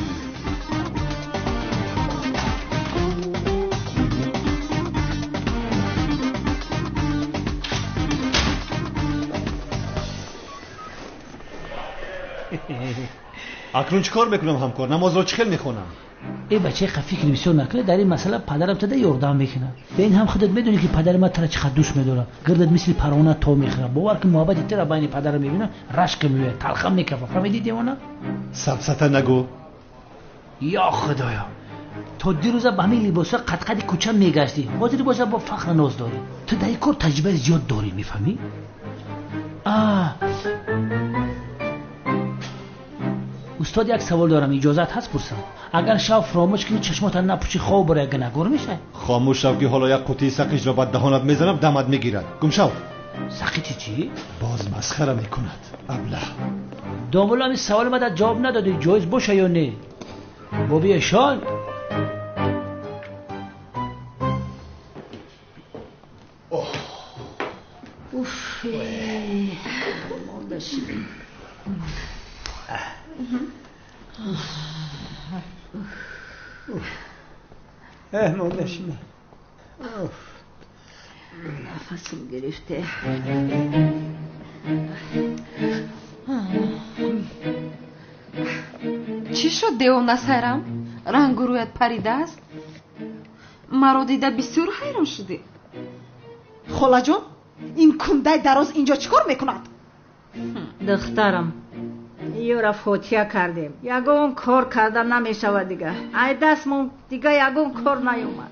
اکنون چیکار میکنم همکار؟ نماز را چخیل میخونم. ای بچه فکر بسیار نکنه. در این مسئله پدرم تده یاردم میکنه. به این هم خودت میدونی که پدر من ترا چقدر دوست میداره. گردت مثل پروانه تو میخوره. باور که محبت ترا بین پدرم میبینه رشک میوه تلخم میکفه. فهمیدی دیوانه؟ سبسته نگو. یا خدایا تو دیروزا با همین لباسا قد کوچه میگشتی. حاضر باشه با فخر ناز داری. تو در این کار تجربه زیاد داری میفهمی؟ استاد یک سوال دارم اجازت هست پرسم؟ اگر شب فراموش کنی چشمات نپوشی خواب برای اگه نگور میشه؟ خاموش شو که حالا یک قوطی سقیج را بعد دهانت میزنم دمت میگیرد. گم شو. سقیچی چی؟ باز مسخره میکند ابله. دامولا این سوال من جواب ندادی. جایز باشه یا نه؟ بابی شان اوف ماندشمه نفسم گرفته. چی شد دیوانه سایرام؟ رنگ و رویت پریده است؟ مرا دیده بسیار حیران شدی. خاله جان این کنده دراز اینجا چیکار میکند؟ دخترم یورا فوتیا کردیم. یگون کار کردن نمیشود دیگه. ای دستمون دیگه یگون کار نیومد.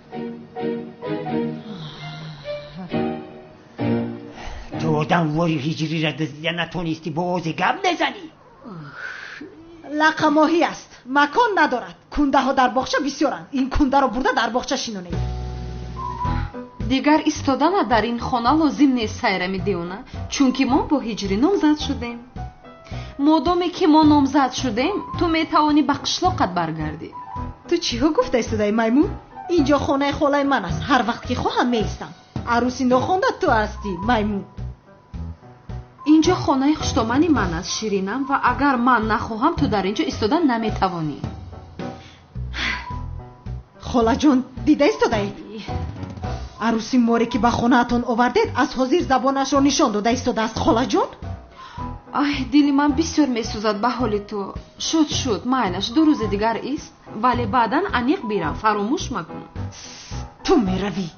تو آدم واری هجری را دزدیده نتونستی باز گم بزنی. لقه ماهی است. مکان ندارد. کنده ها در باغچه بسیارند. این کنده را برده در باغچه شینونه. دیگر ایستادن در این خانه لازم نیست سایرام دیوانه، چونکه ما با هجری نامزد شدیم. مادامی که ما نامزد شدیم تو میتوانی به قشلاقت برگردی. تو چی ها گفته ایستادی میمون؟ اینجا خانه خاله من است. هر وقت که خواهم میستم. عروسی ناخوانده تو هستی میمون. اینجا خانه خشتامنی من است شیرینم و اگر من نخواهم تو در اینجا ایستادن نمیتوانی. خاله جان دیده ایستادی؟ عروسی موری که به خانه اتون آوردید از حاضر زبانش را نشان داده ایستاده است خاله جان. ای دلی من بسیار میسوزد به حال تو. شد مایلش 2 روز دیگر است ولی بعدا انیق بیرم. فراموش مکن. تو میروی.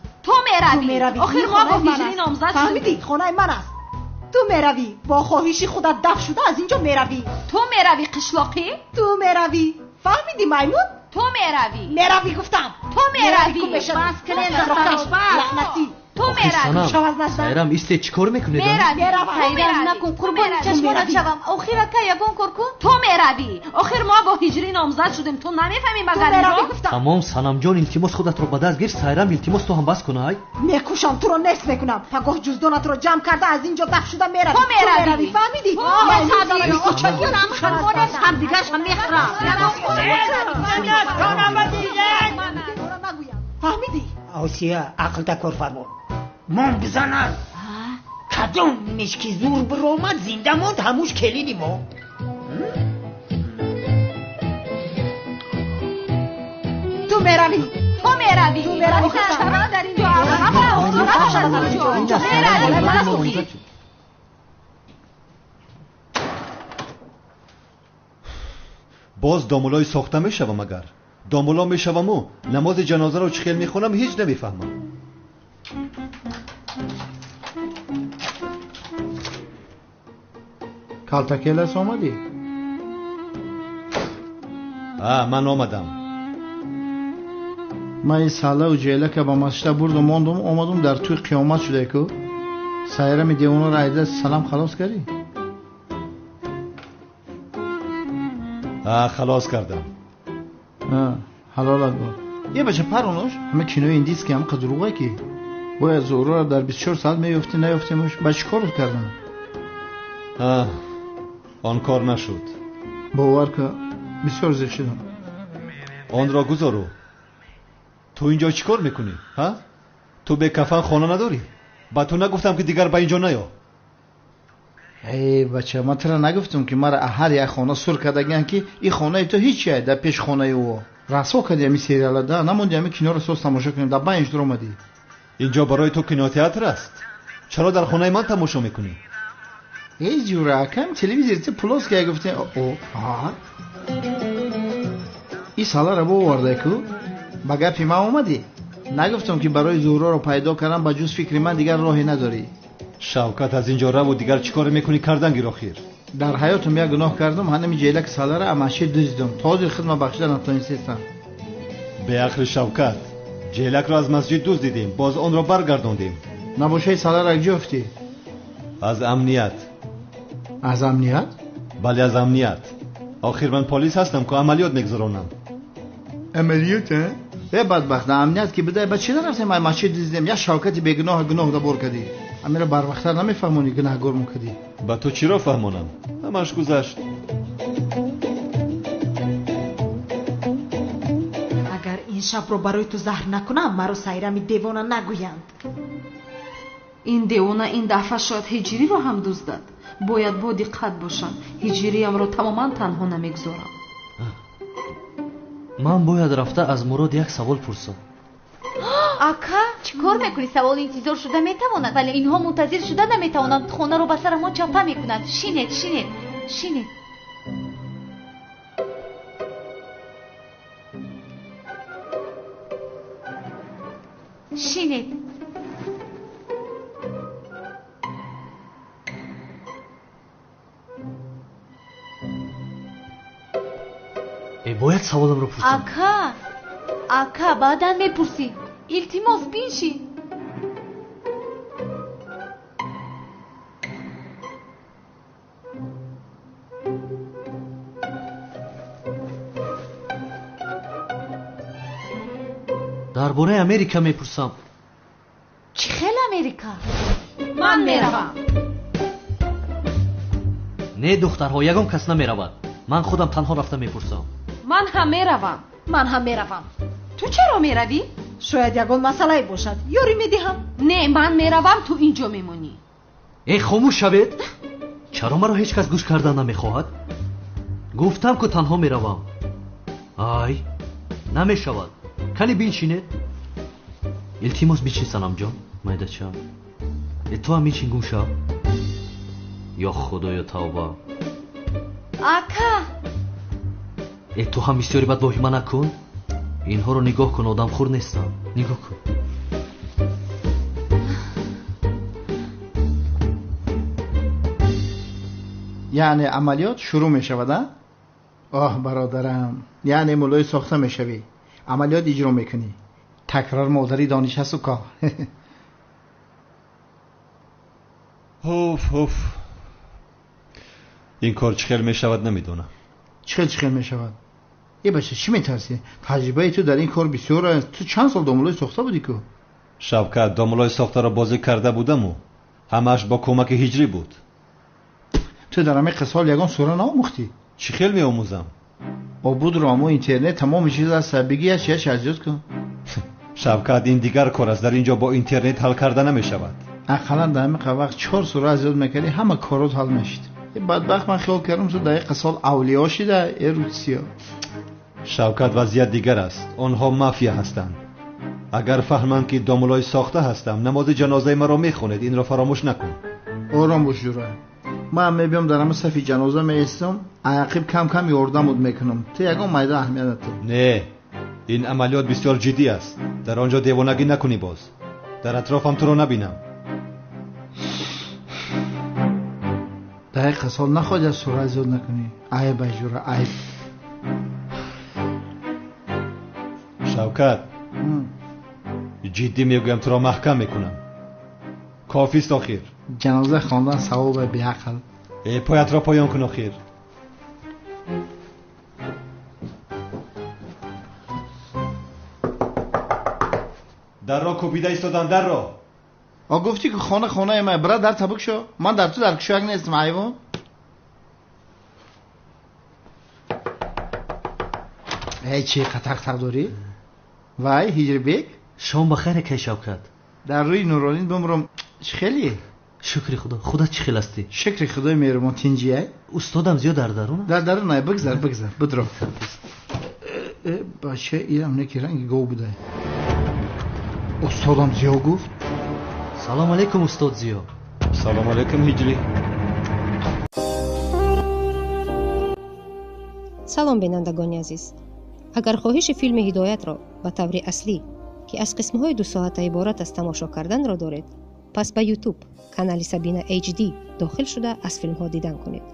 آخر ما با هجری نامزد شدیم. فهمیدی خانه من است. تو میروی با خواهشی خودت دفع شده از اینجا میروی. تو میروی قشلاقی؟ تو میروی. فهمیدی میمون؟ تو میروی گفتم. تو میروی. بس کنین لعنتی. تو میروی. سایرام ایسته چیکار میکنی؟ سایرام نکن قربان چشمانت شوم. آخر که یگون کار کن. تو میروی. آخر ما با هجری نامزد شدیم. تو نمیفهمی مگر اینو؟ تمام سنم جان التماس خودت رو به دست گیر. سایرام التماس تو هم بس کنه. میکوشم تو رو نصف میکنم. پگاه جزدانت رو جمع کرده از اینجا دفع شده میروی. تو میروی. فهمیدی؟ هم دیگه هم میخرم. فهمیدی؟ آسیا عقل تکر فرمون. من بزنم کدوم نیمش که زور برآمد زنده موند هموش کلیدی ما. تو میروی. در اینجا باز دامولای ساخته میشوم. اگر دامولا میشوم و نماز جنازه رو چخیل میخونم هیچ نمیفهمم. کالتاکیلس آمدی؟ من آمدم. من این ساله و جیله که با مسجد برد و ماندم آمدم در توی قیامت شده که سایرام دیوانه را عیده سلام خلاص کردی؟ خلاص کردم. حلالت بود. یه بچه پرونوش همه کینوی این دیست که همه قدروغه که باید زوره را در 24 ساعت میفتی نیفتیمش بچه کارت کردن. آن کار نشد. باور که بسیار زیر شدم. آن را گذارو. تو اینجا چی کار میکنی؟ تو به کفن خانه نداری؟ با تو نگفتم که دیگر با اینجا نیا. ای بچه من ترا نگفتم که مرا هر یک خانه سر کردگن که این خانه تو هیچیه در پیش خانه او. رسوا کردی همی سریالا ده نموندی همی کنار سوز تماشا کنیم در 5 در اومدی. اینجا برای تو کینوتئاتر است. چرا در خانه من تماشا میکنی؟ ای جوره کم تلویزیون پلاس که گفتی این سالا رو بورده کو با گپی ما اومدی نگفتم که برای زهرا رو پیدا کردم با جز فکر من دیگر راهی نداری. شوکت از اینجا رو و دیگر چیکار میکنی کردن گیراخیر؟ در حیاتم یک گناه کردم همین جیلک سالا رو اماشی دزدم تازه خدمت بخشیدن نتونستم. به عقل شوکت جیلک رو از مسجد دزدیدیم باز اون رو برگردوندیم. نباشه سالا رو گفتی؟ از امنیت. از امنیت؟ بله از امنیت. آخر من پلیس هستم که عملیات میگذرونم. عملیات ها؟ به بدبخت امنیت که بده بچه نرفتیم ما مسجد دزدیم یا شوکتی بگناه گناه دا بر کردی. امیره بر وقتر نمیفهمونی گناهگار میکردی. با تو چی را فهمونم؟ همش گذشت. اگر این شب رو برای تو زهر نکنم مرا سایرمی دیوانه نگویند. این دیوانه این دفعه شاید هجری رو هم دزدد. باید با دقت باشم. هجریم رو تماما تنها نمیگذارم. من باید رفته از مراد یک سوال پرسم. ака чикор мекунӣ савол интизор шуда метавонад вале инҳо мунтазир шуда наметавонанд хонаро ба сара мо чапа мекунанд шинед шинед шинед шинед бояд саволамро пурсам. ака баъдан мепурсӣ илтимос биншӣ дар бораи америка мепурсам. чӣ хел америка ман меравам. не духтарҳо ягон кас намеравад. ман худам танҳо рафта мепурсам. ман ҳам меравам. ман ҳам меравам. ту чаро меравӣ? шояд ягон масъалае бошад ёрӣ медиҳам. не ман меравам ту инҷо мемонӣ. хомӯш шавед. чаро маро ҳеҷ кас гӯш кардан намехоҳад? гуфтам ку танҳо меравам. ай намешавад. кани биншинед. илтимос бичин санамҷон майдача. ту ҳам бичин гӯша. ё худоё тавба. ака ту ҳам бисёри бад воҳима накун. инҳоро нигоҳ кун одамхӯр нестам. нигоҳ кун. یعنی عملیات شروع می شود ها؟ آه برادرم یعنی مولای ساخته می شوی عملیات اجرا میکنی تکرار مادری دانش هست و که هوف این کار چخیل می شود نمیدونم. چخیل می شود؟ یه بچه چی میترسی؟ تجربه تو در این کار بسیار است. تو چند سال دامولای ساخته بودی که؟ شوکت دامولای ساخته را بازی کرده بودم و همش با کمک هجری بود. تو در همه قصال یگان سوره ناموختی؟ چی خیل می آموزم؟ بود رامو اینترنت تمام چیز از سبگی هست یه شجاز کن. شوکت این دیگر کار است. در اینجا با اینترنت حل کرده نمی شود. اقلا در همه وقت 4 سوره از یاد میکردی همه کارات حل میشد. بدبخت من خیال کردم تو در قصال اولیاء شده ایروسیا. شوکت وضعیت دیگر است. آنها مافیا هستند. اگر فهمند که دامولای ساخته هستم نماز جنازه مرا میخوند. این را فراموش نکن. آرام باش جورا. من میبیم در همه صفی جنازه میستم عقیب کم کم یاردم میکنم. تو یگان میده اهمیت نداره. نه این عملیات بسیار جدی است. در آنجا دیوانگی نکنی باز. در اطرافم تو رو نبینم. در قصال نخواهد از سوره زیاد نکنی. عیب جورا عیب. شوکت جدی میگویم تو را محکم میکنم. کافی است آخر. جنازه خواندن ثواب بیعقل. پایت را پایان کن آخر. در را کوبیده ایستادن. در را گفتی که خانه ما برای در تبک شو. من در تو در کشوک نیستم حیوان. چی قطق داری؟ وای هجری بیگ شام بخیر که شوکت. در روی نورالین بمرم. چی خیلیه؟ شکری خدا. خدا چی خیل هستی؟ شکری خدای مهربان تینجیه. استادم زیاد در درونه؟ در درونه بگذر بدرو. باشه ایرم نکی رنگی گو بوده. استادم زیا گفت. سلام علیکم استاد زیا. سلام علیکم هجری. салом бинандагони азиз, агар хоҳиши филми ҳидоятро ба таври аслӣ ки аз қисмҳои 2 соата иборат аз тамошо карданро доред, пас ба YouTube канали Сабина HD дохил шуда аз филмҳо дидан кунед.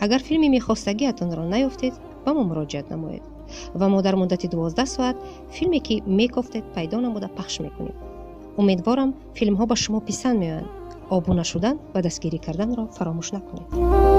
агар филми мехостагиатонро наёфтед, ба мо муроҷиат намоед ва мо дар муддати 12 соат филме ки мекофтед пайдо намуда пахш мекунем. умедворам филмҳо ба шумо писанд меоянд. обуна шудан ва дастгирӣ карданро фаромӯш накунед.